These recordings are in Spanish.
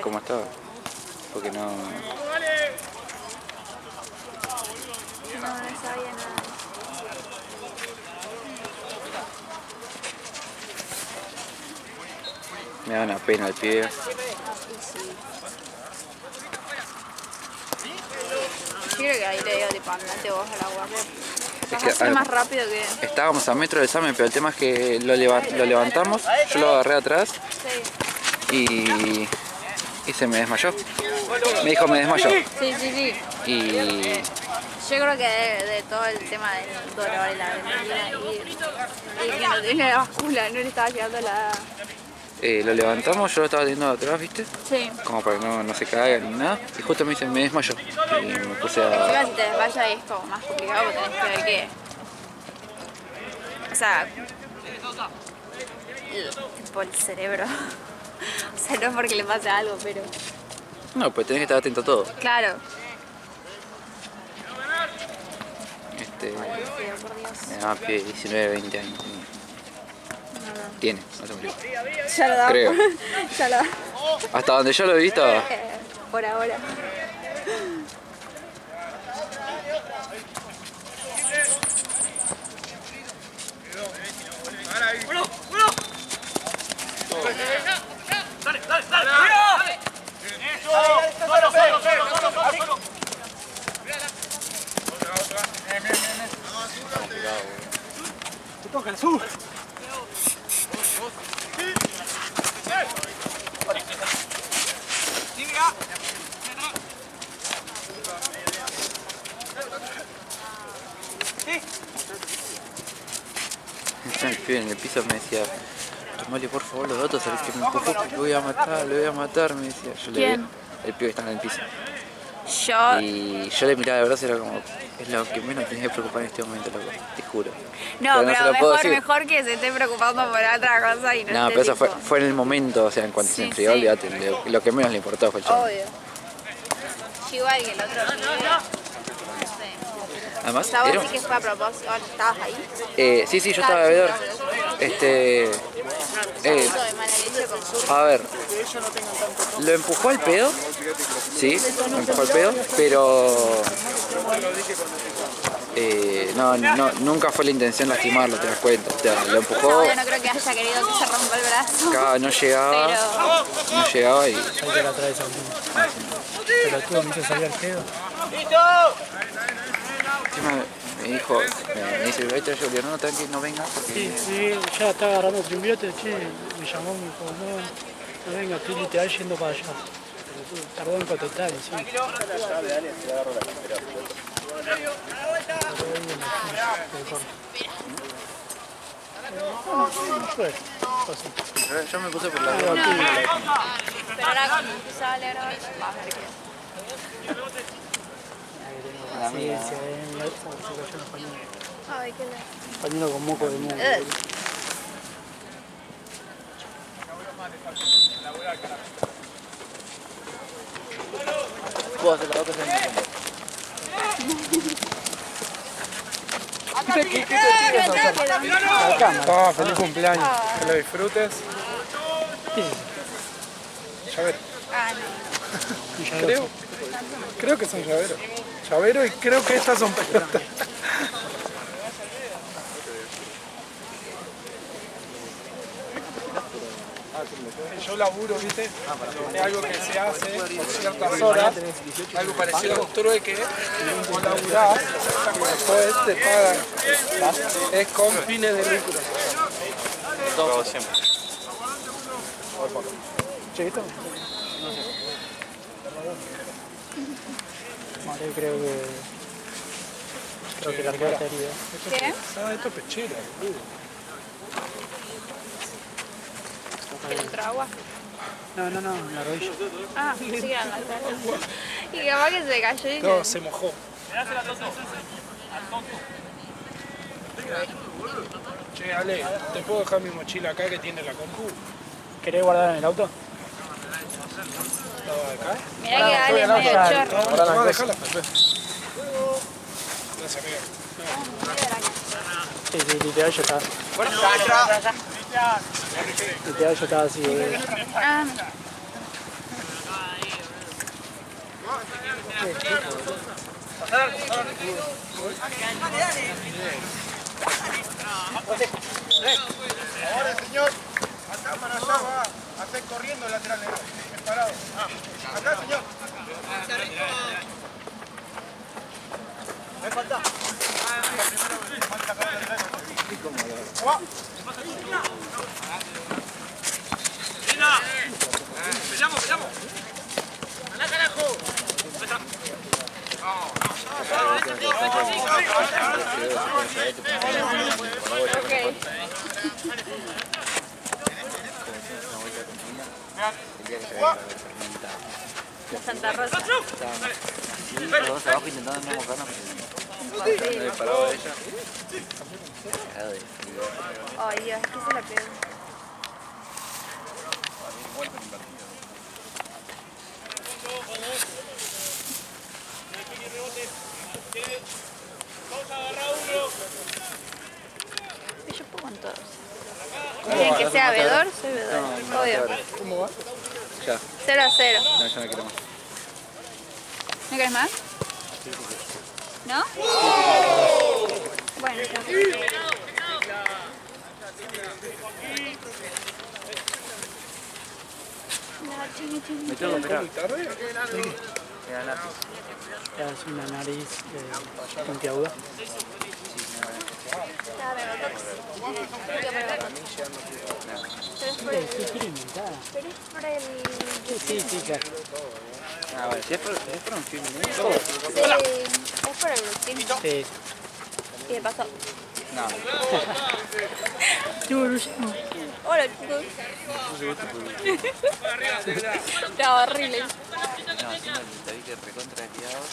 cómo estaba. Porque no... No sabía nada. Me da una pena el pibe. Yo creo que ahí le digo tipo andate vos a la guardia. Vas a que, ser más rápido que... Estábamos a metro del examen, pero el tema es que lo levantamos, yo lo agarré atrás y se me desmayó. Me dijo me desmayó. Sí. Y... Yo creo que de todo el tema del dolor y la adrenalina y que no tiene báscula, no le estaba llegando la... lo levantamos, yo lo estaba teniendo atrás, ¿viste? Sí. Como para que no se caiga ni nada. Y justo me dice, me desmayó. Y me puse Encima a... si te desmayas es como más complicado porque tenés que ver que... O sea... Tipo el cerebro. O sea, no es porque le pase algo, pero... No, pues tenés que estar atento a todo. Claro. Por Dios. Me da pie 19, 20 años. Tiene, no se murió. Ya lo da. Creo. Ya lo da. Hasta donde yo lo he visto... Por ahora. Te toca el sur. El pibe en el piso me decía, tomale por favor los datos al que me empujó, lo voy a matar, me decía. Yo ¿Quién? El pibe estaba en el piso. Yo... Y yo le miraba de brazo y era como, es lo que menos tenés que preocupar en este momento, loco, te juro. No, se pero lo puedo decir. mejor que se esté preocupando por otra cosa y no No, esté pero eso tipo... fue en el momento, o sea, en cuanto se Sí, enfrió, sí. olvídate, lo que menos le importó fue el chaval. Obvio. Yo igual que el otro pibe, no sé. Además, O sea, vos era... sí que fue a propósito. ¿Estabas ahí? sí, yo estaba de bebedor. Eso de mala leche como... A ver, lo empujó al pedo, sí, lo empujó al pedo, pero nunca fue la intención lastimarlo, te das cuenta. O sea, lo empujó, Yo no creo que haya querido que se rompa el brazo. no llegaba y... Ahí te la traes a mí. Pero tú me hizo salir al pedo. Encima me dijo, me dice, ahí te ayudo, no, tranqui, no vengas porque... Sí, ya está agarrando triunviote, che, me llamó, me dijo, no venga, estoy literal yendo para allá. Pero tú tardó en contestar, sí. Yo me puse por la... Pero ahora cuando empezaba a leer, vas a ver qué. Sí, se ve en la se cayó el pañuelo. Ay, qué la... Pañuelo con moco de moco. Puedo hacer la boca sin ¿Qué te tienes a hacer? La cámara. No, feliz cumpleaños. Que lo disfrutes. Sí. Llavero. Ah, no. Creo que son llaveros. Llavero y creo que estas son pelotas. Yo laburo, ¿viste? Es algo que se hace por ciertas horas, algo parecido a un trueque. Vos laburás y después te pagan. Es con fines de lucro. todo siempre. ¿Chiquito? Vale, creo que largué esta herida. ¿Qué? Ah, esto es pechera, boludo. ¿Que le entró agua? No, en la rodilla. Ah, sí, anda. Y capaz que se cayó y... No, se mojó. Che, Ale, ¿te puedo dejar mi mochila acá que tiene la compu? ¿Querés guardar en el auto? ¿Estaba acá? Mirá que Ale es medio chorro. No, déjala, perfecto. Gracias, amigo. Sí, literal yo estaba. Literal yo estaba así, boludo. Ah, Ahora, señor, acá para allá va a hacer corriendo el lateral derecho. Parado. Acá, señor. Me falta. ¡Peleamos! ¡Anda, carajo! La Santa Rosa. Los dos abajo intentando no mojarnos. Imposible. Me paraba ella. Cagado de frío. Ay, Dios, es que se la pegó. Y yo puedo con todos. ¿Quieren que sea vedor? Soy vedor. Obvio. ¿Cómo va? Ya. 0 a 0. No, ya no quiero más. ¿No querés más? ¿No? Bueno, ya. Me tengo que mirar. Es una nariz puntiaguda. Sí, experimentada. Pero es por el... Sí, claro. Ah, bueno, si es por un film, ¿no? Sí, es por el bruxismo. Sí. ¿Qué le pasó? No. Hola, chicos. Estaba horrible. No, encima el tabique recontra desviado.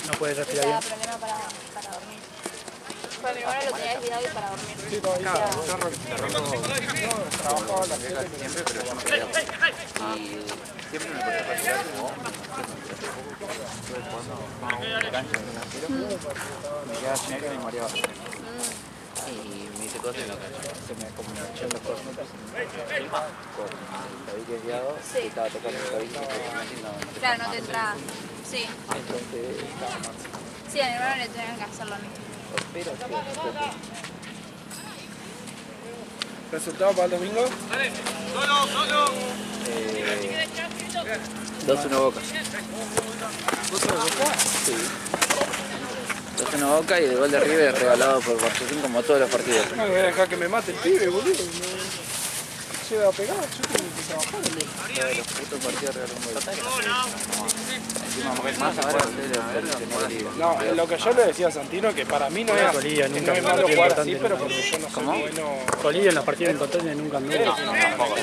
No puede respirar Estaba bien. aprendiendo para dormir. Pues mi hermano lo tenía descuidado y para dormir. Sí, todavía. Trabajaba la Siempre, pero yo me quedaba. Y siempre me podía retirar como estuve jugando cancha en 1-0. Me quedaba chico y mareaba. Y me hice cosas en la cancha. Se me como me echó los cosmos con el tabique desviado. Sí. Y estaba tocando el tabique y no Claro, no te entraba. Sí. Entonces estaba mal. Sí, a mi hermano le tenían que hacer lo mismo. Pero ¿Resultado para el domingo? 2-1 Boca. Sí. 2-1 Boca y el gol de River regalado por Barcelona como todos los partidos. No, voy a dejar que me mate el pibe, boludo. Se va a pegar, yo tengo que trabajar. Todos los putos partidos regalaron un gol. Encima más ahora de Liga. No, lo que yo le decía a Santino que para mí no es, Bolivia que nunca no es me malo marcó jugar importante, así, pero nunca. porque yo no soy ¿Cómo? bueno. Bolivia en los partidos importantes nunca anduvo. No, tampoco. Yo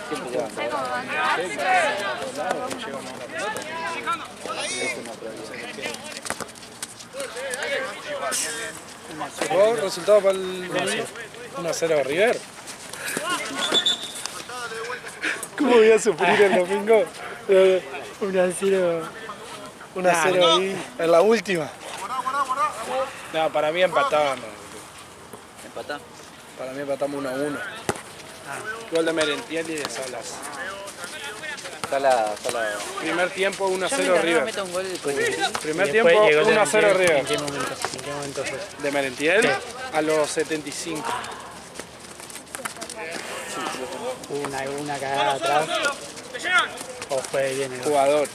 siempre llevo ¿Sabes cómo va a entrar? ¿Vos, resultado para el domingo? 1-0 River. ¿Cómo voy a sufrir el domingo? 1-0. 1-0 ahí, en la última. No, para mí empataban. ¿Empatá? Para mí empatamos 1-1. Gol de Merentiel y de Salas. Sala. Primer tiempo Yo 1-0 mientras no River. meta un gol con Primer Y tiempo después llegó el 1-0 ¿En River. qué momento fue? De Merentiel Sí. a los 75. ¿Hubo una cagada atrás? ¿O fue bien el gol? Jugador.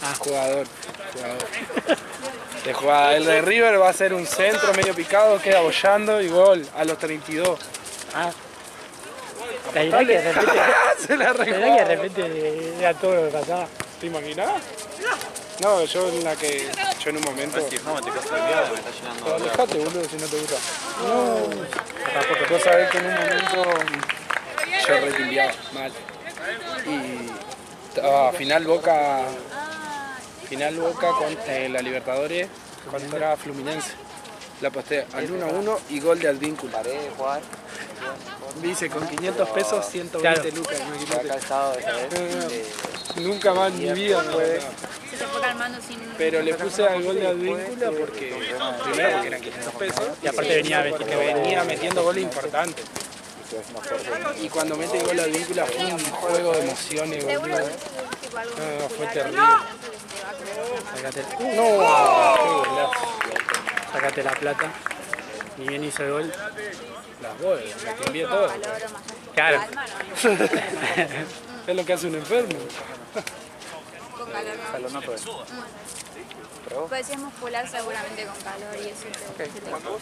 Ah. Jugador. De jugada. El de River va a ser un centro medio picado, queda bollando y gol a los 32. Ah. La verdad que de repente, Se la la verdad que de rejugaba. repente era todo lo que pasaba. ¿Te imaginas? No, yo en un momento. No, te costa el viado, me está llenando. Pero alejate, boludo, si no te gusta. No. Vos sabés que en un momento yo retimbiaba mal. Y estaba final Boca con la Libertadores contra Fluminense. La aposté al 1-1 y gol de Advíncula. Paré de jugar. Dice, con 500 pesos, 120 Claro. lucas. Fue imagínate. acá el sábado esta vez. Nunca más en mi vida fue. Se te fue calmando sin... Pero le puse al gol de Advíncula porque, primero porque eran 500 pesos Y aparte venía porque venía metiendo goles importantes. Y cuando mete el gol de Advíncula fue un juego de emociones, Seguro boludo. que tipo algo No, fue muscular, terrible. pienso que se te va a crecer una mano. Sácate. ¡No! ¡Qué golazo! Sácate la plata. Ni bien hizo el gol. Las bolas, me cambié todo. Valoro más allá. Claro. Calma, no. Es lo que hace un enfermo. Con calor no. Calor no todo eso. ¿Pero Pues si es muscular seguramente con calor y eso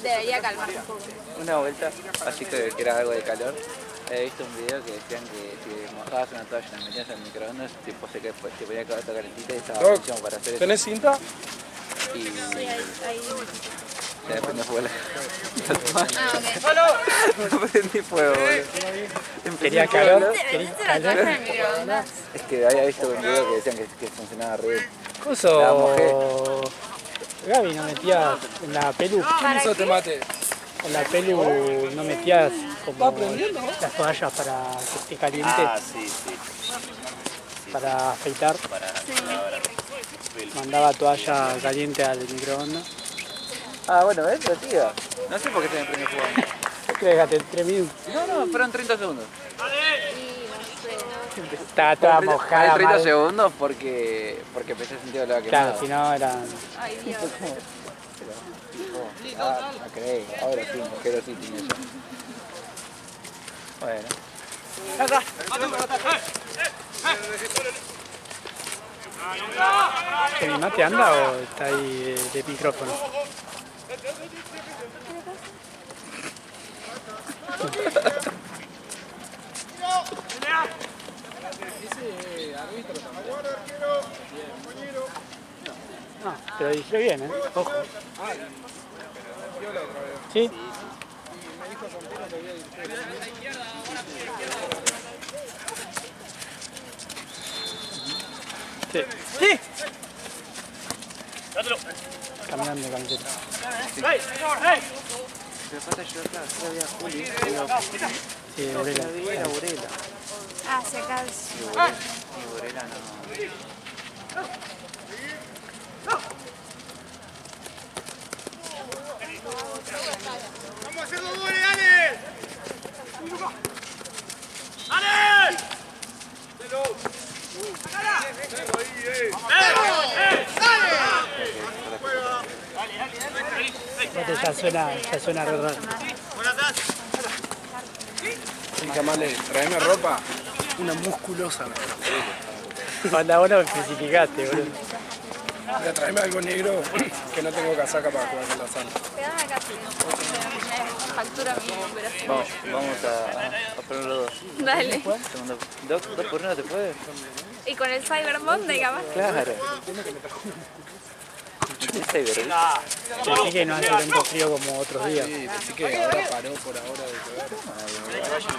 debería calmarte un poco. una vuelta, así que era algo de calor, he visto un video que decían que si mojabas una toalla y la metías en el microondas, tipo, se ponía toda calentita y estaba Doc, buenísimo para hacer eso. ¿tenés cinta? Y Sí, ahí. se me prendió fuego Ah, ok. no prendí fuego, boludo. Quería calor. ¿Te metiste la toalla en el microondas? Es que había visto un video que decían que funcionaba re bien. La Coso. mojé. Gaby, no metías en la pelu. ¿Quién hizo tomate? En la pelu no metías como las toallas para que esté caliente. Sí, sí. Para afeitar. Mandaba toalla caliente al microondas. Ah, bueno, ¿ves? Lo hacía. No sé por qué se me prendió fuego. ¿Qué crees, Gate? 3 minutos. No, fueron 30 segundos. Estaba toda Fueron mojada. 30 mal. segundos porque empecé a sentir olor a quemado. Claro, si no era. Ay, Dios. No creí, ahora sí, mujer sí tiene eso. Bueno. ¿Que mi mate anda o está ahí de micrófono? No, te lo dije bien, ¿eh? Ojo. ¿Sí? Sí. ¡Sí! Caminando, camiseta. Pero falta yo, claro, yo había Juli, Sí, Burela. era Burela. Ah, se acá. Y Burela no. ¡Vamos a hacer los goles, dale! ¡Dale! Aparte ya suena re raro. Camale, traeme ropa. Una musculosa. Cuando vos no me especificaste, boludo. Mira, traeme algo negro que no tengo casaca para jugar con la sala. Quedame acá, sí. Factura mi operación. Vamos a poner los dos. Dale. Segundo. ¿Dos por uno te puede? Y con el Cyber Monday, capaz. Claro. Esa es verdad. Así que no hace tanto frío como otros días. Sí, así que ahora paró por ahora de llover.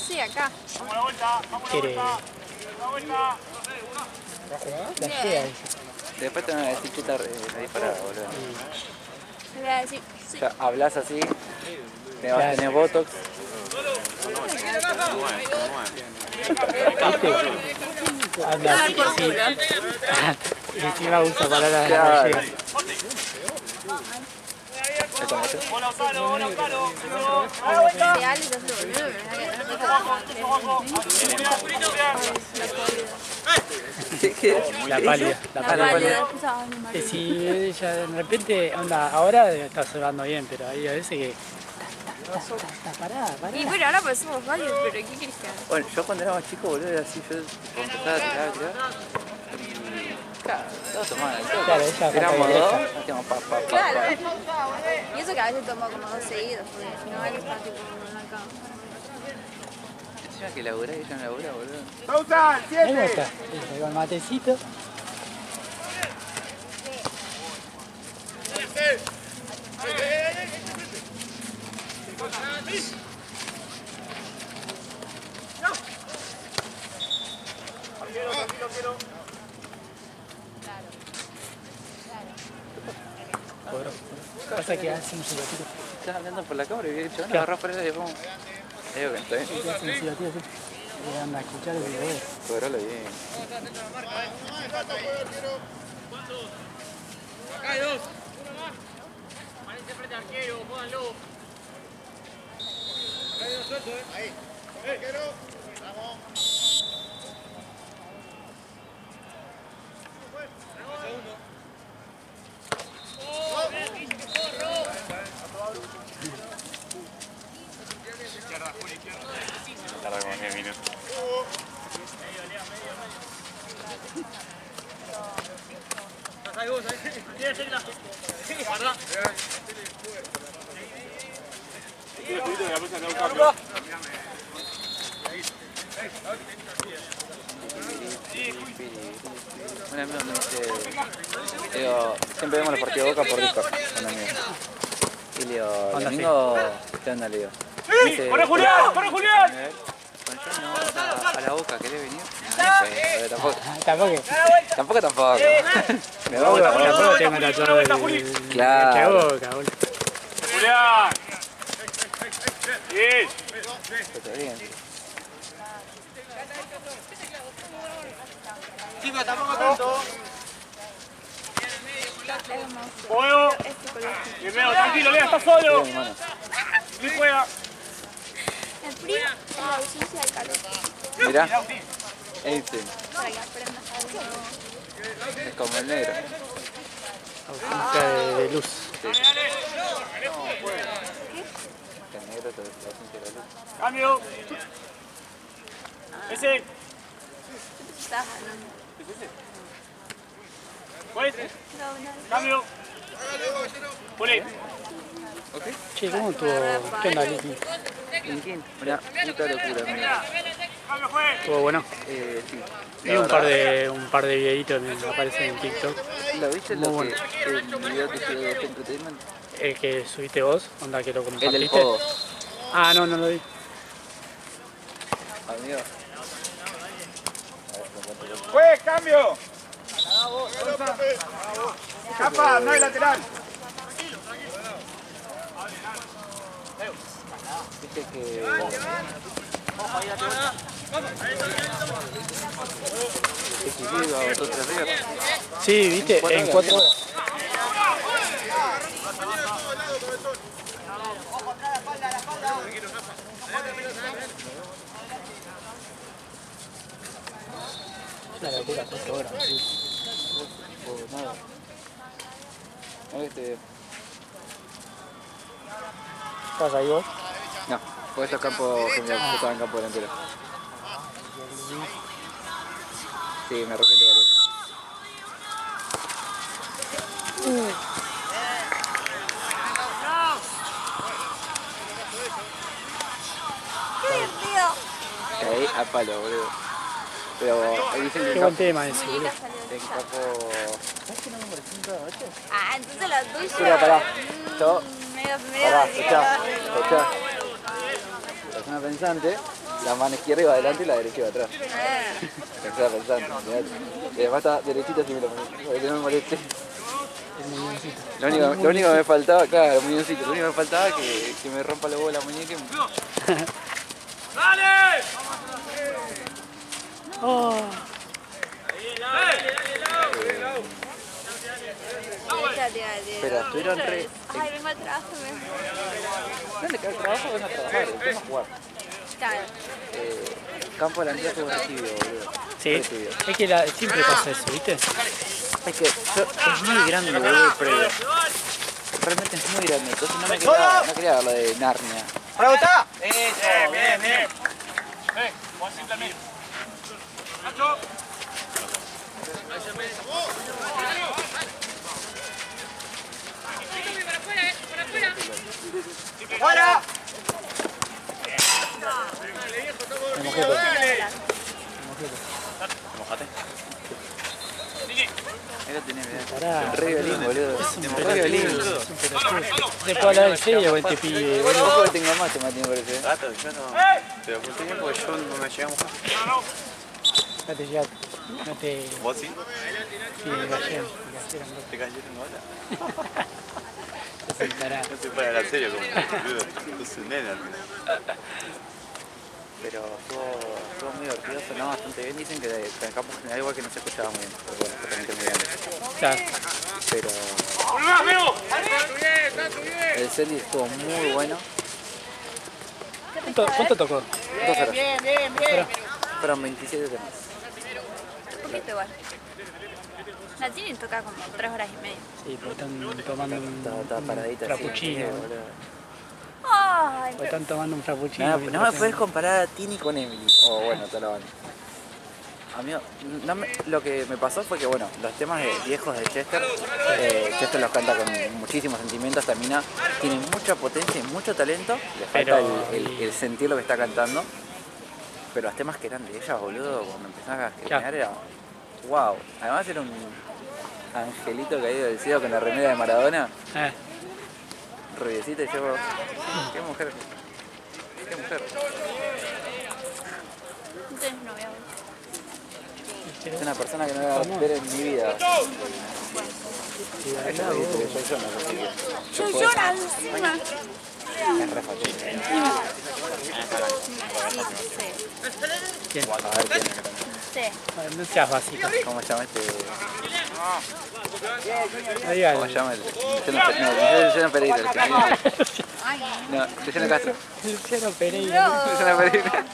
Sí, acá. Quiere. ¿Va a jugar? La llega, dice. Después te van a decir que está disparada, boludo. Le voy a decir, sí. O sea, hablas así, tenés botox. ¿Viste? Anda así, sí. Y encima usa palabras de la Claro. gallega. Ideal, ya se volvió, La pálida. La la pálida. pálida. Después, ay, mi Que marido. si ella de repente, onda, ahora está sonando bien, pero hay a veces que. Está parada, Y parada. bueno, ahora pues somos varios, pero ¿qué querés que haga? Bueno, yo cuando era más chico, boludo, era así, yo empezaba a tirar. Y claro, todo tomado. Claro, ella Éramos falta dos, directa. hacíamos pa. Claro. Y eso que a veces tomo como 2 seguidos, porque si no, él está tipo en la cama. Encima que laburá y ella no labura, boludo. ¡Pausa! Ahí ¡7! está. Con el matecito. Pasa que hace un silbatito. Estás hablando por la cámara y vi el chabón agarró por ella y como. Digo que está bien. Hace un silbatito así. Y anda a escuchar el video. Cobralo bien. Acá hay 2. Uno más. Parece frente al arquero, pónganlo. Tarda como 10 minutos. Un amigo me dice, digo, siempre vemos los partidos de Boca por Discord, un amigo. Y le digo, el domingo, ¿qué onda? Le digo. ¡Corre Julián! ¡Corre Julián! Bueno, yo no, o sea, a la Boca, ¿querés venir? No, tampoco. Tampoco. Me va a gustar. Tampoco tengo tatuado el Claro. Boca, boludo. ¡Julián! ¡Bien! Está bien. Chicos, tampoco tanto. ¡Fuego! Primero, tranquilo, Lea, está solo. Bien, hermano. Luis juega. El frío es la ausencia del calor. Mirá. Einstein. Para que aprendas algo. Es como el negro. Ausencia de luz. Sí. El negro te la ausencia de la luz. Cambio. Ese. Estás ganando. Juez. No. Cambio. Pone. Che, ¿cómo estuvo? ¿Qué onda, Liki? Linkin, una puta locura, amigo. Cambio, juez. ¿Estuvo bueno? Sí. Vi un par de videitos que me aparecen en TikTok. ¿Lo viste Muy lo bueno. que el video que subió de Entertainment? El que subiste vos, onda que lo El compartiste. del juego. Ah, no lo vi. Amigo. Juez, cambio. Capa, no hay lateral. Viste que... Que si iba a otro arriba. Sí, viste, en 4 horas. Una locura, 4 horas. Pues nada. A ver este... ¿Estás ahí vos? No, porque estos campos genial, yo estaba en campo delantero. Sí, me arrepiento de eso. Qué divertido. Caí a palo, boludo. Pero ahí dicen que Qué el buen campo... tema ese, boludo. El campo... ¿Sabes que no me pareció un trago este? Ah, entonces lo tuyo. Mira, pará. Yo... Medio Pará, griego. escuchá. Persona pensante, la mano izquierda iba adelante y la derecha iba atrás. Persona pensante, mirate. Y además está derechita así me lo poní, para que no me moleste. Lo único que me faltaba, claro, el muñoncito, lo único que me faltaba que me rompa los huevos la muñeca. ¡Dale! Oh, Pero estuvieron re... Ay, vengo al trabajo. ¿Dónde queda el trabajo? Van a trabajar, el tema es jugar. Claro. Campo delantero fue un tibio, boludo. sí, Re tibio. es que siempre pasa eso, ¿viste? Es que es muy grande, boludo, el predio. Realmente es muy grande, entonces no quería ver lo de Narnia. ¿Para está? Eso, bien, bien. Vos simplemente. Nacho. ¡Fuera! Me mojé todo. Mojate. Ahí lo tenés, mirá. Pará. Re violín, boludo. Re violín. ¿Te puedo hablar en serio con este pibe, boludo? Tampoco que tenga más, me parece. Gato, yo no. Te lo conté bien porque yo no me llegué a mojar. No te llegas, no te... ¿Vos sí? Sí, me cayeron, ¿Te cayeron ahora? no te No se puede hablar serio como boludo. Es un nene al final. Pero estuvo muy divertido, sonaba bastante bien. Dicen que en campo general igual que no se escuchaba muy bien. Pero bueno, justamente muy grande. Claro. Pero el serie estuvo muy bueno. ¿Cuánto tocó? 2 horas. Pero, Fueron 27 temas. Un poquito igual. La Tini toca como 3 horas y media. sí, pues están tomando Está un paradita así. frappuccino. boludo. Ay, Pues están tomando un frappuccino. No, no mientras me puedes comparar a Tini con Emily. O bueno, toda la banda. Amigo, lo que me pasó fue que, bueno, los temas viejos de Chester, Chester los canta con muchísimo sentimiento. Esta mina tiene mucha potencia y mucho talento. Le falta Pero- el sentir lo que está cantando. Pero los temas que eran de ella, boludo, cuando empezaba a escribir era wow. Además era un angelito caído del cielo con la remera de Maradona, rubiecita, y yo, qué mujer. Qué mujer. no tenés novia. Es una persona que no voy a ver en mi vida. Ella dice que yo no sé. Yo lloro encima. Es re fácil. ¿Quién? A ver quién es. Sí. No seas básica. ¿Cómo se llama este? No digas ¿Cómo se llama el? Luciano Pereira. el que- Ay, No, Luciano Castro. Luciano Pereira. Luciano Pereira.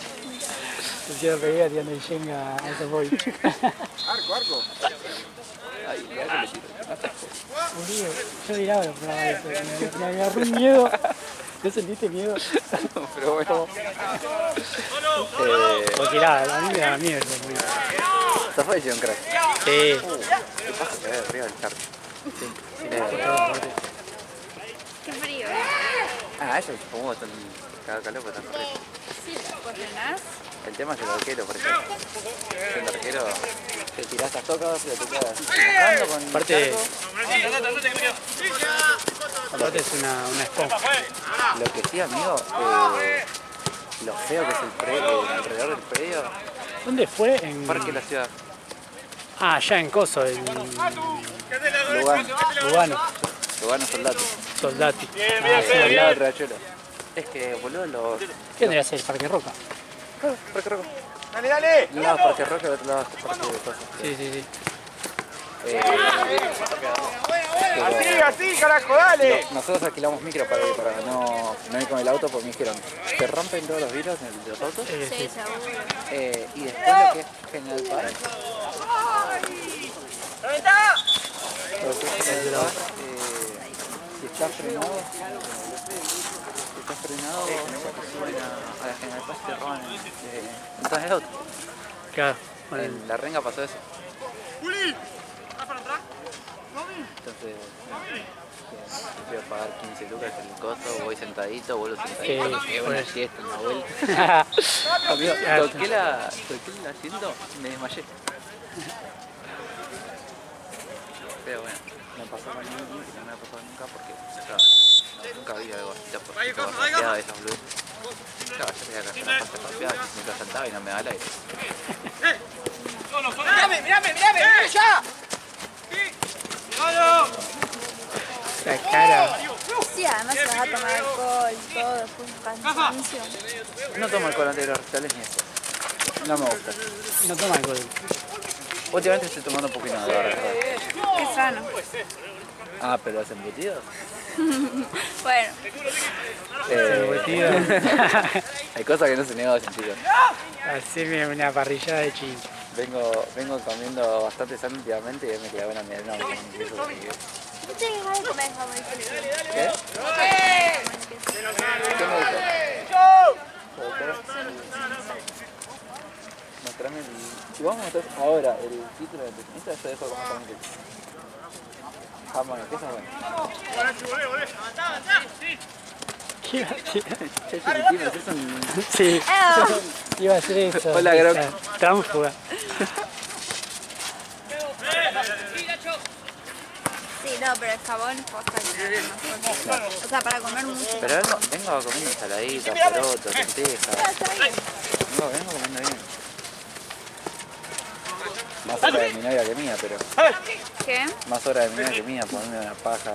Luciano Pereira tirando el Shenga a esos boys. Arco. Ay, mirá que le tiro. Boludo, yo miraba los programas de eso, me agarró un miedo. ¿No sentiste miedo? Pero bueno. Porque nada, a mí me da miedo eso, muy. ¿Se fue un crack? Sí. ¿Qué pasa? Se ve arriba del charco. Sí. qué frío. Ella como tan calor, pero tan frío. Sí, pues frenás. El tema es el arquero, por ejemplo. El arquero te tirás las tocas, pero te quedas mojando con Aparte- el charco. Aparte es una esponja. Lo que sí, amigo, lo feo que es el predio, alrededor del predio, ¿Dónde fue? En. Parque de la Ciudad, Ah, allá en Coso, en Lugano, Lugano, Lugano Soldati, Soldati. Ah, sí, al al lado lado. del Riachuelo. Es que, boludo, ¿Qué tendría que ser? ¿El Parque Roca? Parque Roca. Dale, dale. Un lado es Parque Roca y el otro lado es Parque de Cosas. Sí, sí, sí. Así, carajo, dale. Nosotros alquilamos micro para no ir con el auto porque me dijeron, se rompen todos los vidrios de los autos. Sí, seguro. Y después lo que es General Paz. Si está frenado, suben a la General Paz y te roban entonces el auto. Claro. Bueno, En la renga pasó eso. Entonces, prefiero pagar 15 lucas en el costo, voy sentadito, vuelvo sentadito, Sí, me hago bueno. una siesta, una vuelta. Amigo, toqué el asiento y me desmayé. Pero bueno, no pasó con ningún y no me ha pasado nunca porque nunca vi algo así tan paseada de esas blues. Claro, yo quería que la pasta paseada mientras sentaba y no me da el aire. Mirame, ya. la cara. Sí, además se vas a tomar alcohol, todo, después un cansancio. No tomo alcohol antes de los recitales ni eso. No me gusta. No toma alcohol. Últimamente estoy tomando un poquito de verdad. Qué sano. Ah, pero los embutidos. Bueno, Embutido. Hay cosas que no se niegan a sentir. Haceme una parrillada de chincho. Vengo comiendo bastante sano últimamente y me quedé buena mierda. No, ¿viste que vas a comer jamón y queso? ¿Qué? ¿Qué me dijo? Mostrame el... Si vos me mostrás ahora el título de pesimista, yo dejo de comer jamón y queso. Jamón y queso es bueno. ¿Qué iba a decir? Che, Filipinos, es un... Sí, Ah, iba a hacer eso. Hola, Grock. Tránfuga. sí, no, pero el jabón es posta que no. O sea, para comer mucho. Pero vengo comiendo ensaladitas, porotos, lentejas. Está bien. Vengo comiendo bien. Más hora de mi novia que mía, pero... ¿Qué? Más hora de mi novia que mía, ponerme una paja.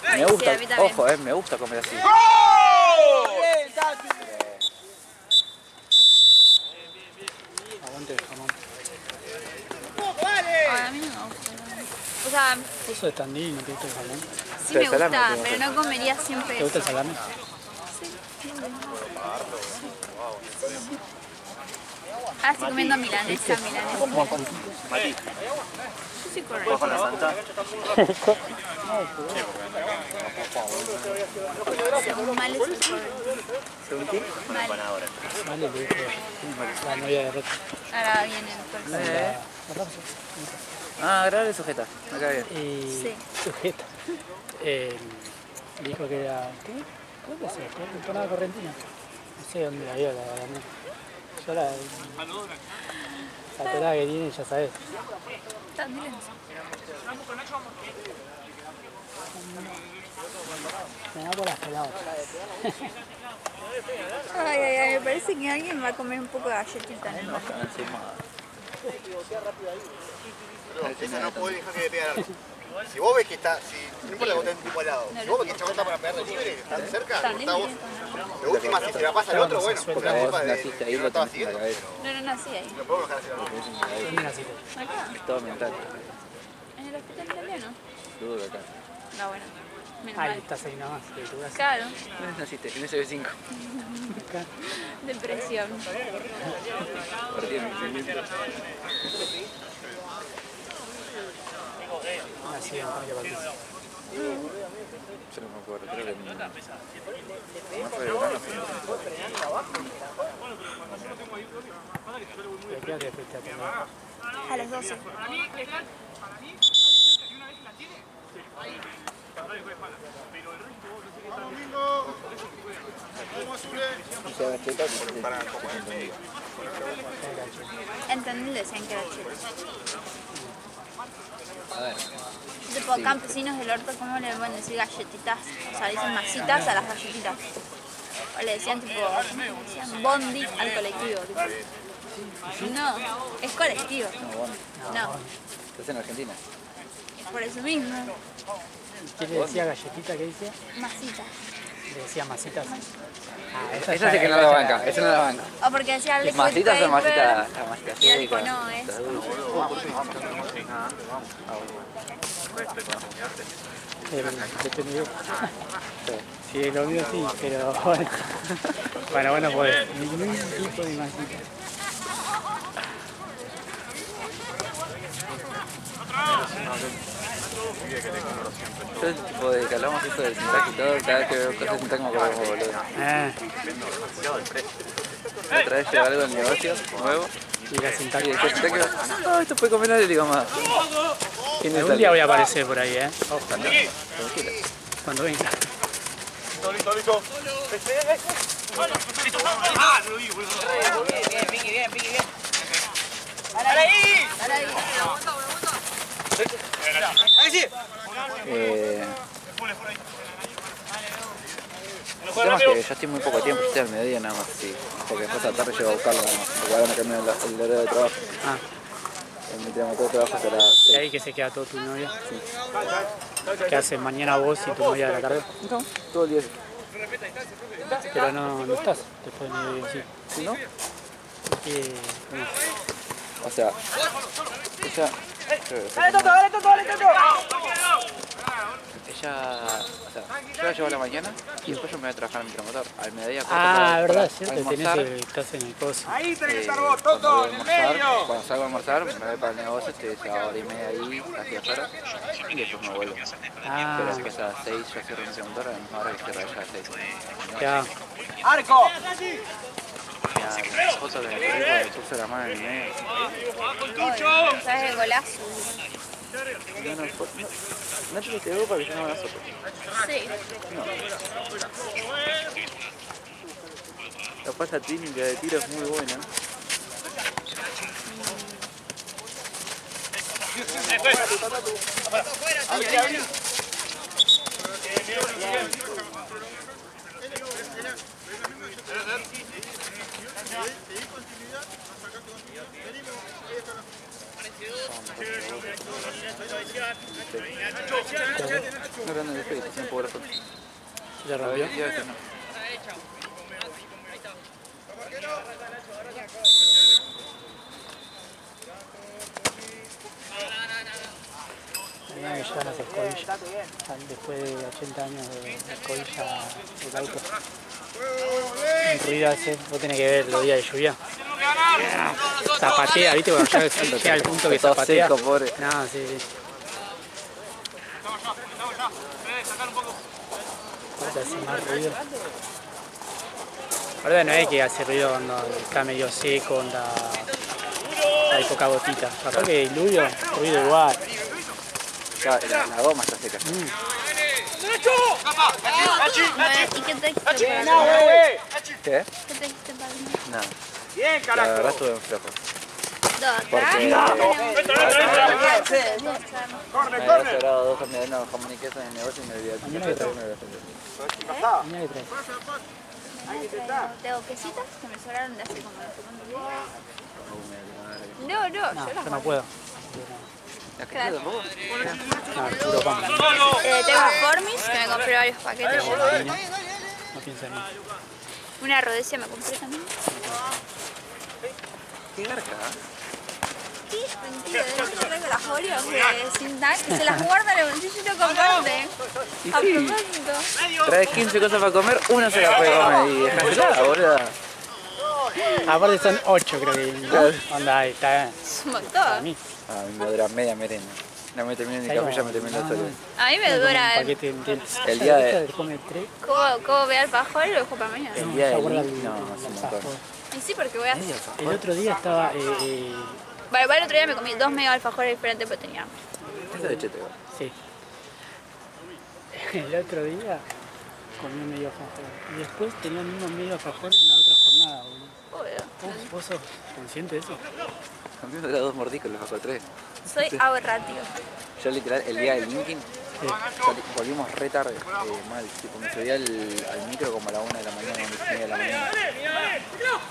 Me Sí, gusta, a mí también. ojo, me gusta comer así. Aguante el jamón. Ay, a mí no me gusta. O sea, ¿Vos sos standing? ¿No te gusta el jamón? sí Pero me el salame gusta, no te pero no comería siempre ¿Te gusta el eso. salame? Ah, estoy comiendo milanesa. Mati, Yo soy ¿puedes correcta. con la santa? Según Male, soy correcta. ¿Según quién? Una empanadora. Vale, le dijo la novia de Roto. Ahora viene el cuerpo. Ah, grave sujeta. Acá bien. Y Sí. sujeta. Dijo que era. ¿Qué? ¿Dónde es? Empanada correntina. No sé dónde la vio, la verdad. No. Yo la pelada que tiene, ya sabes. Dile. Me da por las peladas. Ay, me parece que alguien va a comer un poco de galletita, ¿no? Esa no podés dejar que le pegue al arco. Si vos ves que está, no importa que vos tenés un tipo al lado, si vos ves que el chabón está para pegarle libre, está cerca, está vos. De última, si se la pasa al otro, bueno, es la culpa de que no lo estaba siguiendo. No nací ahí. Lo podemos dejar hacer algo. Acá, Es todo mental. en el hospital italiano. Dudo acá. No, bueno. Menos Ahí mal. estás ahí nomás, de tu casa. Claro, ¿Dónde naciste? En SB5. depresión. Perdí el movimiento. Así en Parque Patricio. Yo no me acuerdo, creo que no fue de verano, ¿De qué hora te fuiste a comer? A las 12. y se agacheta Para Entendí, decían que era chido. a ver. Tipo, campesinos del orto, ¿cómo le pueden decir galletitas? O sea, dicen masitas a las galletitas. O le decían tipo, le decían bondi al colectivo. Tipo. No, es colectivo. No, bueno. No, ¿Estás en Argentina? por eso mismo. ¿Quién le decía galletita? ¿Qué dice? Masita. Le decía masitas. Ah, Esa sí que no la banca, esa no la banca. O porque decía liquid ¿Masitas o paper, masitas y era tipo, secas? no, es. Depende. Sí, lo mío sí, pero bueno. Bueno, pues ningún tipo de masita. Yo, tipo, de que hablamos eso del sintaje y todo, cada vez que veo cosas de sintaje me acuerdo como boludo. La otra vez llegó algo del negocio nuevo Y la y sintaxis. decía sintaje, esto puede comer el idioma. ¿Quién es Algún día voy a aparecer por ahí, ¿eh? Tranquila. Cuando venga. Listo. El tema es que yo estoy muy poco tiempo, yo estoy al mediodía nada más, sí, porque después a la tarde llego a buscarlo nada más, porque ahora me cambian el horario de trabajo. Ah, Mi trabajo de trabajo hasta las y ahí que se queda todo tu novia. ¿Qué haces mañana vos y tu novia de la tarde? No, todo el día. Pero no estás después de mediodía, sí. ¿Sí, no? ¿Qué? O sea, ella... Ella, o sea, yo la llevo a la mañana y después yo me voy a trabajar en mi motor. Al mediodía corto Ah, verdad, para cierto, tenés estás en el coso. Ahí tenés que estar cuando vos, Toto, en el medio. Cuando salgo a almorzar, me voy para el negocio, estoy esa hora y media ahí, casi 2 horas, y después me vuelvo. Ah, Pero después a las 6 yo cierro mi motor, a la misma hora que cierro ella a las 6. ya. ¡Arco! Ya, la foto que me puso la mano en el medio. ¿Sabes el golazo? No te pegó para que yo no me la sopo. Sí. La pasta técnica de tiro es muy buena. No, no, no, estoy haciendo pobre foto. ¿Se te rompió? Ya que no. Tenía que llevar las escobillas. Después de 80 años de escobilla del auto. Un ruido hace, vos tenés que ver los días de lluvia. Zapatea, ¿viste? Cuando ya llega al punto que zapatea. Seco, pobre. No, sí, sí. Aparte hace más ruido. Ahora no es que hace ruido cuando está medio seco, hay poca gotita. Capaz que diluvio, ruido igual. La goma está seca. ¿Y qué te dijiste para ¿Qué? ¿Qué te dijiste para Nada. Bien, La carajo. verdad estuve en flojo. Porque... Me había sobrado 2 camioneros jamón y queso en el negocio y me olvidé. Mañana que traes. Mañana que traes. Tengo quesitas que me sobraron de hace como no sé cuántos días. No, yo No, las yo no puedo. Claro. No, puro pan. Tengo Formis, que me compré varios paquetes. No pienso en mí. Una rodecia me compré también. ¿Qué garca? ¿Qué sentido? ¿De qué traigo las Oreos sin nada? Que se las guarda en el bolsillo y lo comparte. A propósito. Traes 15 cosas para comer, una se la puede comer y dejásela, boludo. Aparte son 8 creo que. Onda, ahí está bien. Es un A montón. mí. A mí me dura media merenda. No me termino ni café, ya me termino la sola. A mí me Un dura... paquete entero. El día de- Come 3. ¿Cómo ve al fajol y lo dejo para mañana? El día se del acuerda link, no, el es un alfajor. montón. Y sí, porque voy a... El otro día estaba. Bueno, el otro día me comí 2 mega alfajores diferentes, pero tenía hambre. Eso es de chete, igual. Sí. El otro día comí un medio alfajor. Y después tenía el mismo medio alfajor en la otra jornada, boludo. Obvio. ¿Vos sos consciente de eso? A mí me dura 2 mordicos, los bajo 3. Soy ahorrativa. Yo literal, el día del linking, volvimos re tarde, mal. Tipo, me subí al micro como a la 1 de la mañana, 1:30 de la mañana.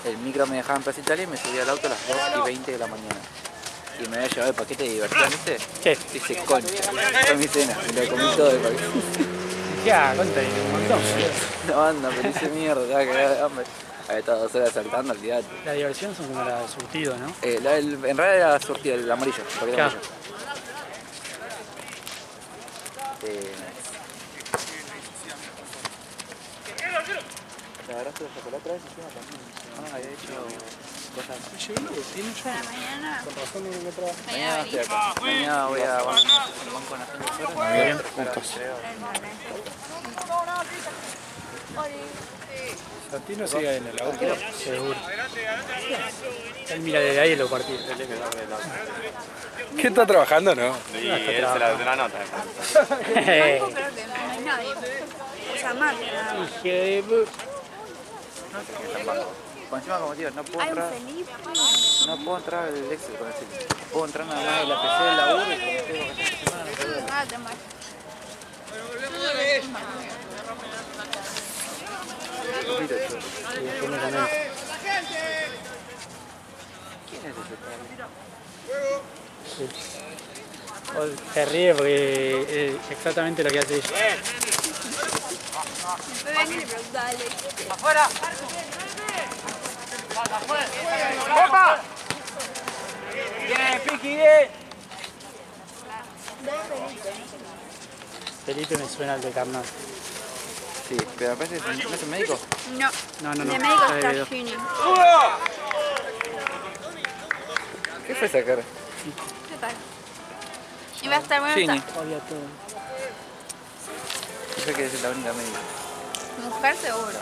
El micro me dejaba en Plaza Italia y me subí al auto a las 2:20 de la mañana. Y me había llevado el paquete de diversión, ¿viste? Sí. Dice concha, fue mi cena, me lo comí todo el paquete. Ya, ¿cuánto hay? Un montón. No banda, pero hice mierda, estaba cagada de hambre. Había estado 2 horas saltando, olvidate. La diversión son como la de surtido, ¿no? En realidad era surtido, el amarillo, el paquete Claro. amarillo. La verdad es que la chocolate encima también. Ah, había hecho cosas. Para mañana... Con razón no me trabajo. Mañana Mañana estoy venís. acá. Mañana voy a banco con las 5 horas. Muy bien, juntos. Santino sigue en el auto. Seguro. Él mira desde ahí y lo partió. ¿Qué está trabajando, no? Y él se la dio la nota. Pero que no hay nadie. O sea, más que nada. Dije de... Por encima, como digo, no puedo Hay un entrar. Felipe. No puedo entrar al Excel con ese. Puedo entrar nada más en la PC del laburo y como tengo vacaciones de semana, no puedo. Ah, te muero. ¿Quién es ese O se ríe porque es exactamente lo que hace ella. Después ven y le pregunto a Alex. ¡Copa! ¡Bien, Piqui, bien! Felipe me suena al de Carnal. Sí, pero me parece que no es un médico. No. No, no, no. De médico Está de está video. Gini. ¿Qué fue sacar? ¿Qué tal? Y va a estar bueno. Gini. Está. Odia todo. Yo que es la única médica. Mujer seguro.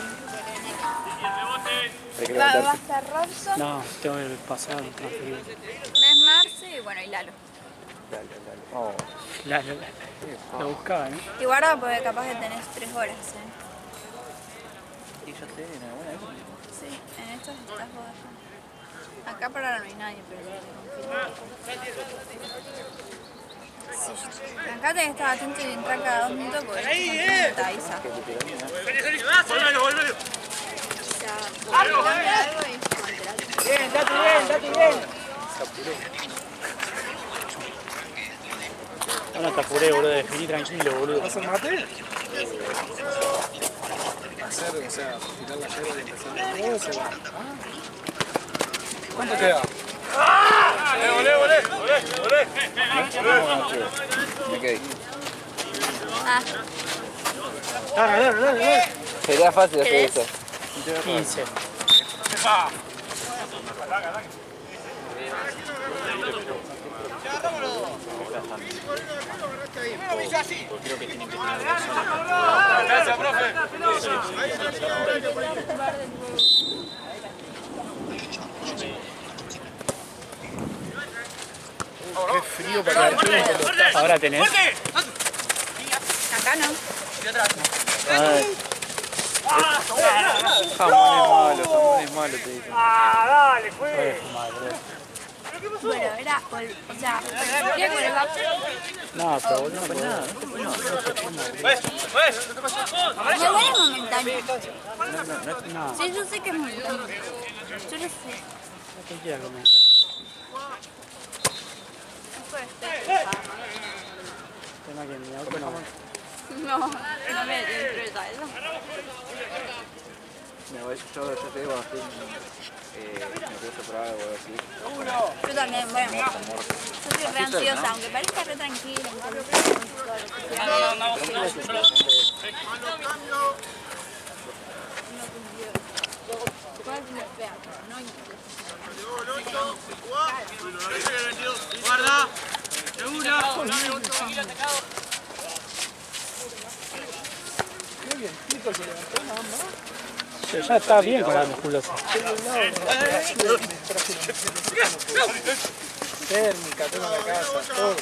Hay que Va a levantarse. estar Robson, No, tengo el pasado transferido. Ves Marce y bueno, y Lalo. Dale, dale. Oh, Lo buscaba, ¿no? Y guarda porque capaz que tenés 3 horas, y yo sé, en alguna época. Sí, en estos estás vos. Acá por ahora no hay nadie, pero... Sí. Acá tenés que estar atento y entrar cada 2 minutos porque te avisa. ¡Volvelo, volvelo! O sea, algo y enterate. Bien, date bien. No te apuré, boludo, definí tranquilo, boludo. ¿Vas al mate? Hacer, o sea, tirar la yerba y empezar a juego, se va. ¿Cuánto queda? ¡Volé! Me quedé. Ah, Sería fácil hacer ¿querés? eso. 15. Creo que tienen que tener razón. Gracias, profe. Qué frío para el tiempo. Ahora tenés. Acá no. Ay, Jamones malos, te dicen. Dale, voy fue. a fumar, boludo. Bueno, era, o sea, quería con el vape. No, pero boludo, no Nada, Me voy a momentáneo. no, Sí, yo sé que es momentáneo. Yo lo sé. no te quiero comer. Tema que mi auto no. No, no me interesa eso. yo te digo, nervioso por algo o así. Yo también, bueno. Yo soy re ansiosa, aunque parezca re tranquila. Guarda. Segura. Qué vientito se levantó nada más. Ya está bien con la musculosa. Térmica, tengo la casa, todo.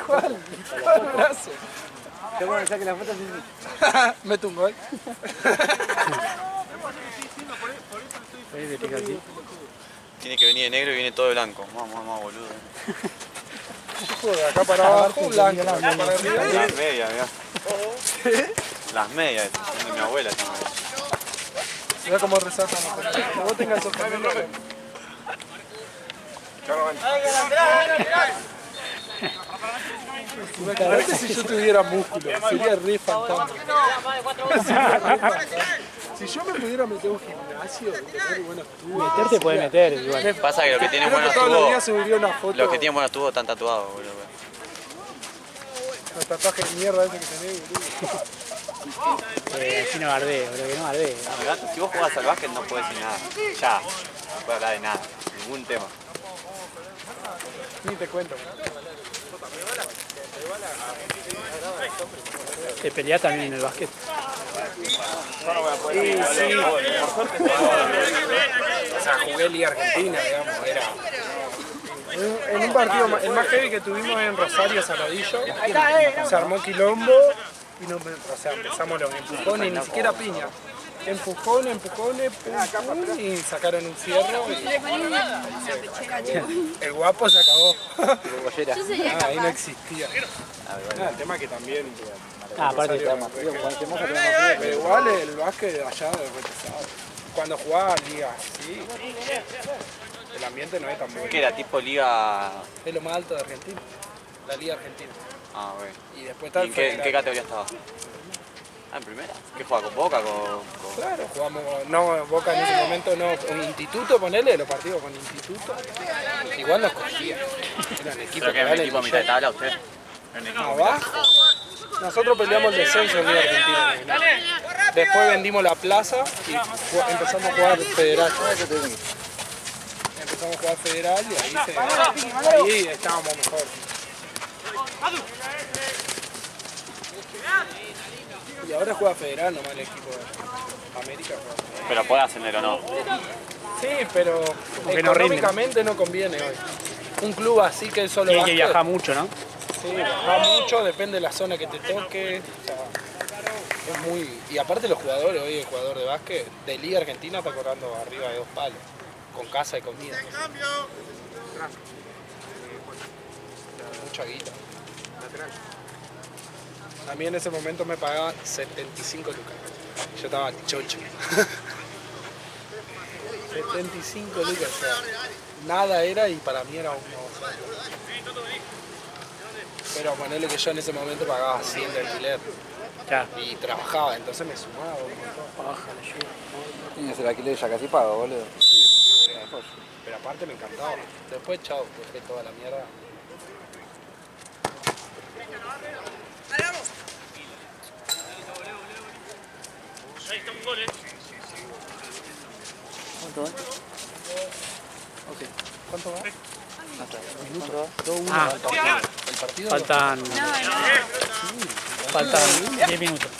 ¿Cuál? ¿Cuál brazo? Qué bueno, ya que la foto Mete un gol. Ahí le pica así. Tiene que venir de negro y viene todo de blanco. Vamos, boludo. De acá para abajo, blanco. De acá para arriba. Las medias, mirá. Las medias, son de mi abuela. Mira cómo resaltan los colores. Que vos tengas esos gemelos. Imagínate si yo tuviera músculo, sería re fantástico. Si yo me pudiera meter a un gimnasio y tener buenos tubos. Meterte puede meter igual. Pasa que los que tienen Creo que buenos todos los días tubos, subiría una foto. los que tienen buenos tubos están tatuados, boludo. Los tatuajes de mierda ese que tenés, boludo. Así no bardee, boludo, que no bardee. No, gato, si vos jugás al básquet no puedes decir nada. Ya, no puedes hablar de nada, ningún tema. Ni te cuento. ¿Te peleás también en el básquet? Sí, sí. O sea, jugué Liga Argentina, digamos, era. En un partido, el más heavy que tuvimos en Rosario Saladillo, se armó quilombo y no, o sea, empezamos los empujones, ni siquiera piña. Empujones, pum, y sacaron un fierro y el guapo se acabó. Yo sería Ah, ahí no capaz. existía. El tema que también. Aparte Rosario, pero igual el básquet de allá es re pesado. Cuando jugaba liga, sí. El ambiente no es tan bueno. ¿Qué era? ¿Tipo liga? Es lo más alto de Argentina. La liga argentina. Ah, bueno. Y después está ¿Y el en qué federal. categoría estaba? Ah, en primera. ¿Qué juega? ¿Con Boca? ¿Con...? Claro, jugamos, no, Boca en ese momento no, un instituto, ponele, los partidos con instituto. Igual nos cogían. Eran equipos ¿Pero que era un equipo a mitad de tabla usted? abajo. Nosotros peleamos el descenso en Liga Argentina. Después vendimos la plaza y empezamos a jugar federal. Empezamos a jugar federal y ahí estábamos mejor. Y ahora juega federal nomás el equipo de América. Juega. Pero puede ascender o no. Sí, pero que no económicamente no conviene hoy. Un club así que solo Tiene que básquet, viajar mucho, ¿no? sí, va mucho, depende de la zona que te toque. O sea, es muy. Y aparte los jugadores, hoy el jugador de básquet de Liga Argentina está cobrando arriba de 2 palos, con casa y comida. Mucha guita. A mí en ese momento me pagaban 75 lucas. Yo estaba chocho. 75 lucas, o sea, nada era y para mí era un pero ponerle que yo en ese momento pagaba 100 de alquiler Ya. y trabajaba, entonces me sumaba un montón. Baja la lluvia. Tienes el alquiler ya casi pago, boludo. Sí, era Pero aparte me encantaba. Después, chao, dejé toda la mierda. ¿Cuánto va? Ah, El partido. faltan 10 minutos.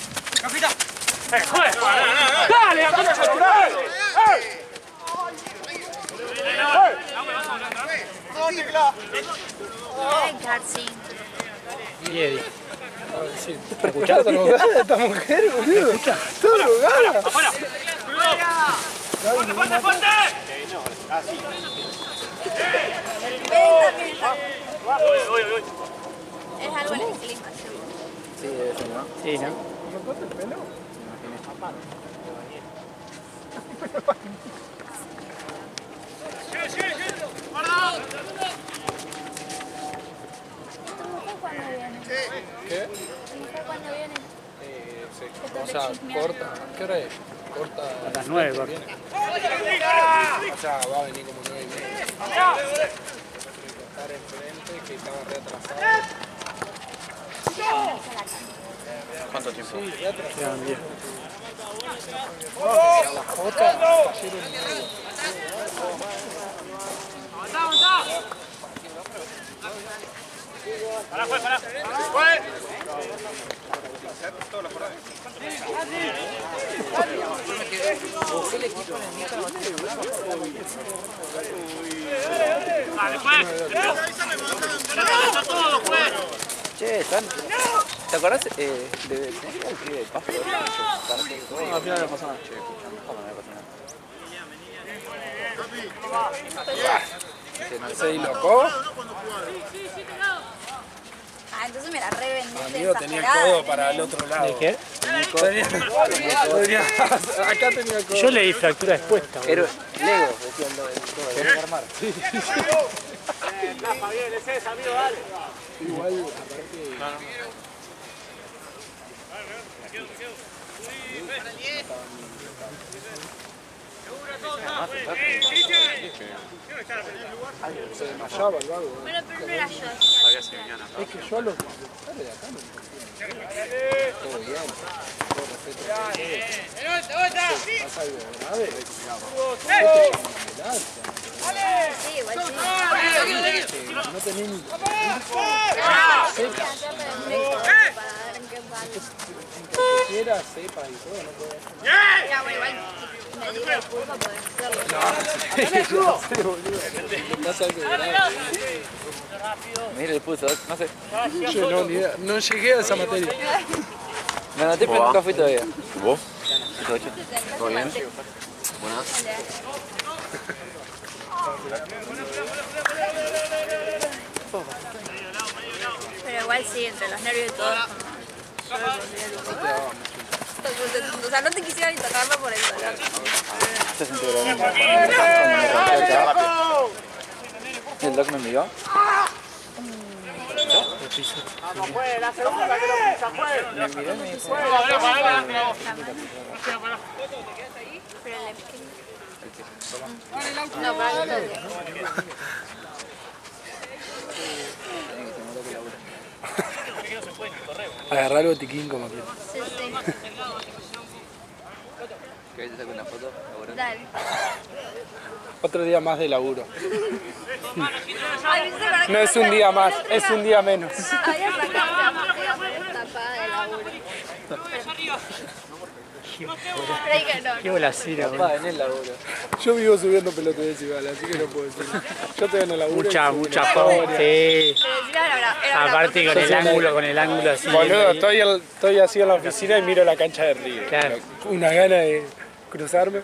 Ay, Garci. Y Eddie. Sí. ¿Te escuchás? Está drogada esta mujer, boludo. Está drogada. Es algo en el clima, seguro. Sí, eso, ¿no? Sí, ¿no? ¿Me cortaste el pelo? ¿Tu mujer cuándo viene? ¿Qué? ¿Tu mujer cuándo viene? O sea, corta. ¿Qué hora es? Corta. A las 9, corta. Viene. O sea, va a venir como 9:30. Estar enfrente, que estaba re atrasado. ¿Cuánto tiempo? Sí, re atrasado. Quedan 10. La Jota, cayeron en medio. Che, están... ¿Te acordás de el pibe de Pasto? No, al final no pasó nada. Che, escuchame, ¿cómo no me pasó nada? ¿Se dilocó? Ah, entonces me la revendiste. Amigo, tenía el codo para el otro lado. ¿De qué? Acá tenía el codo. Yo le di fractura expuesta, boludo. Lego, decía el todo, querés armar. Igual, aparte... Se desmayaba el vago. Bueno, pero no era yo. Sabías que venían acá. Es que yo a los militares de acá no entiendo. Todo bien, todo respeto. ¿Pasa algo grave? Sí, igual sí. No tenés ni... Que quiera, sepa y todo, no puedo. Ya, bueno, igual me digo disculpa por hacerlo. Pasa algo grave. Mira el puso, no sé. Yo no, ni idea. No llegué a esa materia. Me anoté pero nunca fui todavía. ¿Vos? ¿Todo bien? Pero igual sí, entre los nervios y todo. O sea, no te quisiera ni tocarlo por el dolor. ¿Estás integrado? ¿El doc me envió? Pero no, para mí Agarrar el botiquín como que. sí, sí. ¿Querés que te saque una foto? Dale. Otro día más de laburo. Ay, me No es un día más, es un día menos. había sacado una tapada de laburo. Creí que no. Qué bolacera, boludo. En el laburo. Yo vivo subiendo pelotudes igual, así que no puedo decir. Yo estoy en el laburo. Mucha foto, sí. Pero si era Aparte con el ángulo así. Boludo, estoy así en la oficina y miro la cancha de River. Claro. Una gana de cruzarme.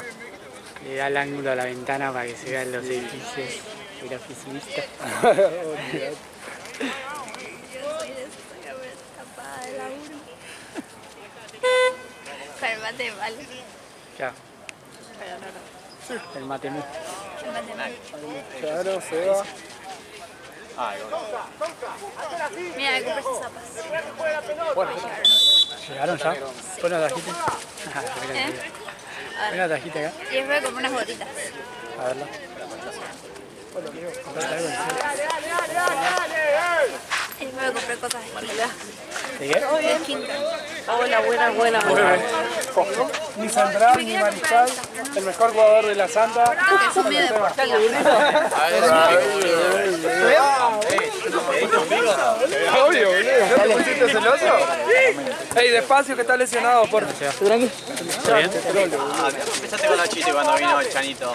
Le da el ángulo a la ventana para que se vean los edificios del oficinista. Olvidate. tapada de laburo. Con el mate mal. Ya, Pero no. el mate mu. El mate mal. Claro, se va. Mira, me compré esas zapas. ¿Llegaron ya? ¿Pon la tajita? ¿Eh? Pon la tajita acá. Y después compré unas botitas. A verla. Y me compré cosas de esquina. ¿De qué? De esquina. Hola, buena. Ni Sandra, ni Marichal, el mejor jugador de la Santa. Que son medio deportivos. Obvio, boludo. ¿No te pusiste celoso? Ey, despacio que está lesionado, por ¿Está bien? Empezaste con los chistes cuando vino el Chanito.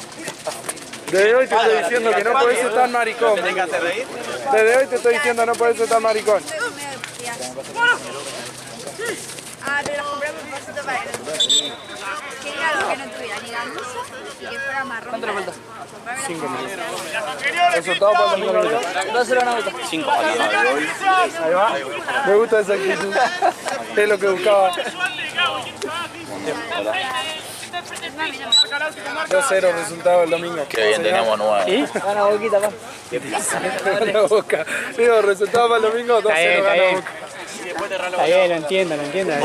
Desde hoy te estoy diciendo que no podés ser tan maricón. ¿Te tenés que hacer reír? Desde hoy te estoy diciendo no podés ser tan maricón. Medio deportivas. Ah, pero las compré por pasito para que quería algo que no tuviera ni gamuza y que fuera marrón. ¿Cuánto le falta? 5 minutos. Resultado para el domingo. 2-0 una vuelta. 5 partidos. Ahí va. Me gusta esa actitud. Es lo que buscaba. 2-0 resultado el domingo. Qué bien, tenemos 9. ¿Sí? Gana Boquita, pa. Gana Boca. Digo, resultado para el domingo, 2-0 Está gana bien. Boca. Está bien, lo entiendo. No tenía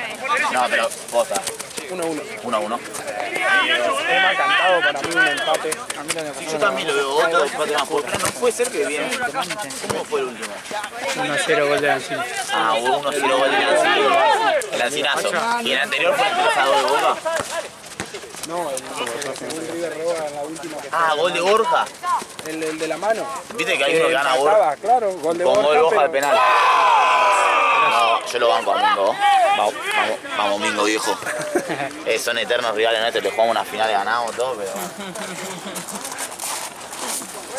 eso. No, pero posta. 1-1. 1-1. Es más cantado para mí un empate. Yo también lo veo otro empate más fuerte. No puede ser que bien. ¿Cómo fue el último? 1-0 gol de Ancina. Ah, hubo 1-0 gol de Lancino. El Ancinazo. ¿Y el anterior fue el 3-2 de Boca? No, el River roba en la última que Ah, gol de Borja. el de la mano. Viste que hay uno que gana Borja. Estaba, claro, gol de Con gol de Borja, Borja de pero penal. No, yo lo banco a Mingo. Vamos Mingo, viejo. Son eternos rivales nuestros, le jugamos una final y ganamos todo, pero...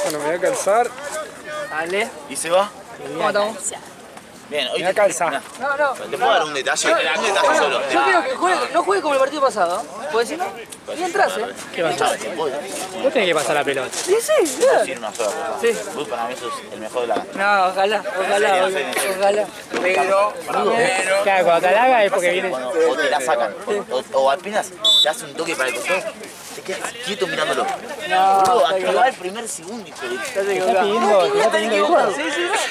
bueno, me voy a calzar. Dale. ¿Y se va? ¿Cómo estamos? Bien, hoy Me voy a calzar. No. ¿Te puedo dar un detalle? Un detalle solo. Yo quiero que no juegue como el partido pasado. Pues si no, y entras, ¿Qué pasa? Vos tenés que pasar la pelota. Sí, Decir una sola cosa. Sí. Vos para mí sos el mejor de la... No, ojalá. Pero. Claro, cuando te halaga es porque viene. Cuando o te la sacan, o apenas te hace un toque para el costado, te quedas quieto mirándolo. Boludo, activá el primer segundo, hijo de... Te está pidiendo. Te está pidiendo igual.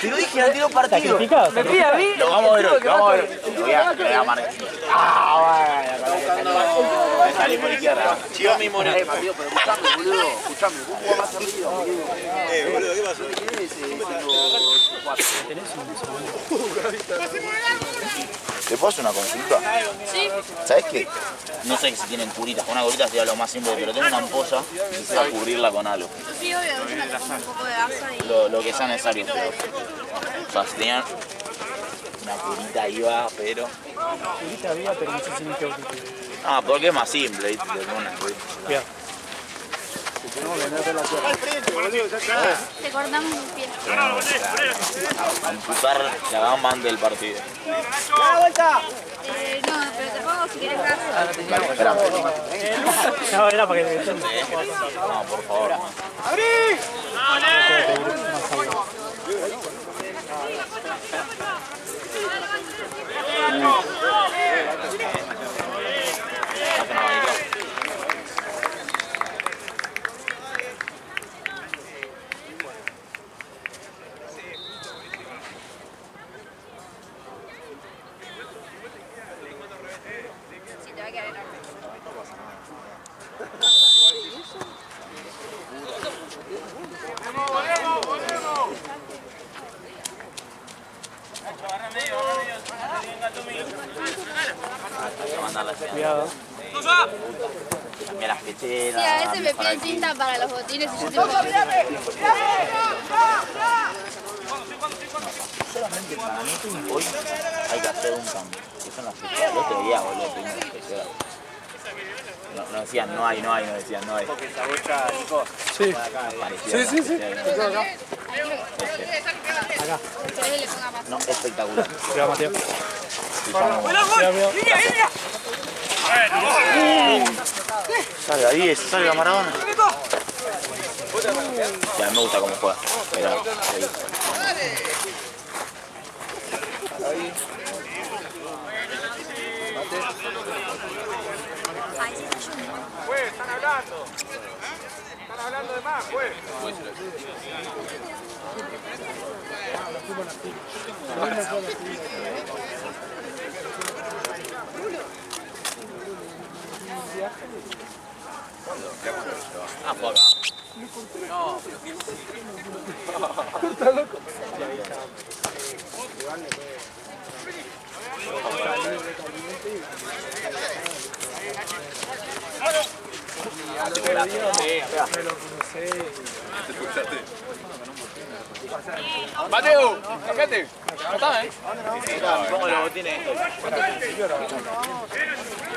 Te lo dije al tiro partido. Sacrificado. Me pide a mí. Lo vamos a ver hoy, lo vamos a ver. Lo voy a marcar. Ah, bueno, salí por izquierda. Chivo mi moreno. Partido, pero escuchame, boludo. Escuchame, vos jugás más arriba, boludo. Boludo, ¿qué pasó? ¿Te puedo hacer una consulta? Sí. ¿Sabes qué? No sé si tienen curitas. Con una curita sería lo más simple, pero tengo una ampolla y quisiera cubrirla con algo. Sí, obvio, de última te pongo un poco de gasa y... Lo que sea necesario. Pero... O sea, si tenían una curita iba, pero... Ahorita había, pero no sé si me quedo. Ah, porque es más simple, ¿viste? Te pones una curita. Cuidado. Te cortamos un pie. Amputar la gama antes del partido. No, pero te pongo si quieres gasa. Vale, espérame. No, era para que te entiendas. No, por favor. Hacen abanico. Sí, te va a quedar enorme. Cuidado. Cambié las pecheras. Sí, a veces me piden tinta para los botines y yo siempre... Solamente para mí hoy hay que hacer un cambio. Que son las pecheras. El otro día, boludo, tuvimos las pecheras. No decían no hay, no decían no hay. Sí. Aparecía Sí. Acá. Ustedes le pongan más. No, espectacular. Cuidado, Mateo. Salga 10, salga Maradona. Ya me gusta cómo juega, pero Están hablando de más, pues. juega acá. Está loco. Me lo crucé. Mateo, cambiate. No está, Pongo los botines.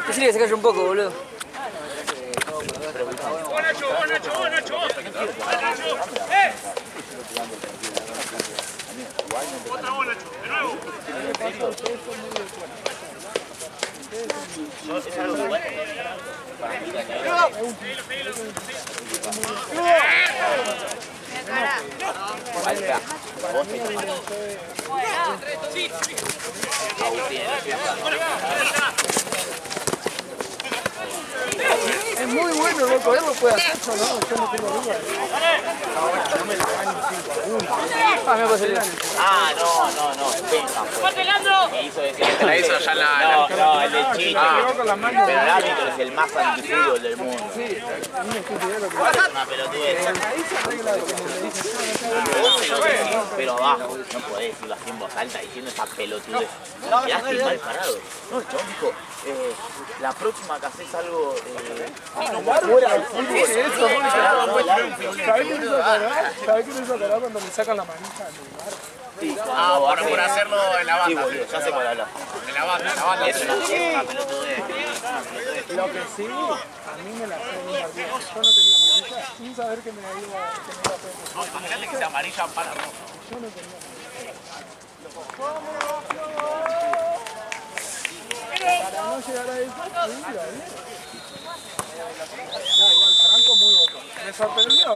¿Qué sirve que se calle un poco, boludo? Es algo bueno. Es muy bueno, loco, él lo puede hacer, yo no tengo duda. No me la ganan 5-1. Ah, me pasó el No, Benja me hizo decir. Te la hizo ya No, el de Chile. Pegó con las manos. Pero el árbitro es el más antifútbol del mundo. Sí, a mí me estupidez lo que pasa. Una pelotudez. Ahí se arregla como le dicen. Vos se lo decís, pero abajo. No podés decirlo así en voz alta diciendo esa pelotudez. Quedaste mal parado. No, el chabón dijo, la próxima que haces algo... Fuera del fútbol, eso. ¿Sabés qué me hizo acordar? ¿Sabés qué me hizo acordar cuando me sacan la manija de Neymar? ahora por hacerlo en la Sí, banda. boludo, ya sé cuál hablas. En la banda. Es una pelotudez. Lo que sí, a mí me la fue un partido. Yo no tenía manija sin saber que me iba a hacer. Imagínate que sea amarilla para rojo. Yo no tenía manija. Para no llegar a eso, sí, igual, Franco muy botón. Me sorprendió.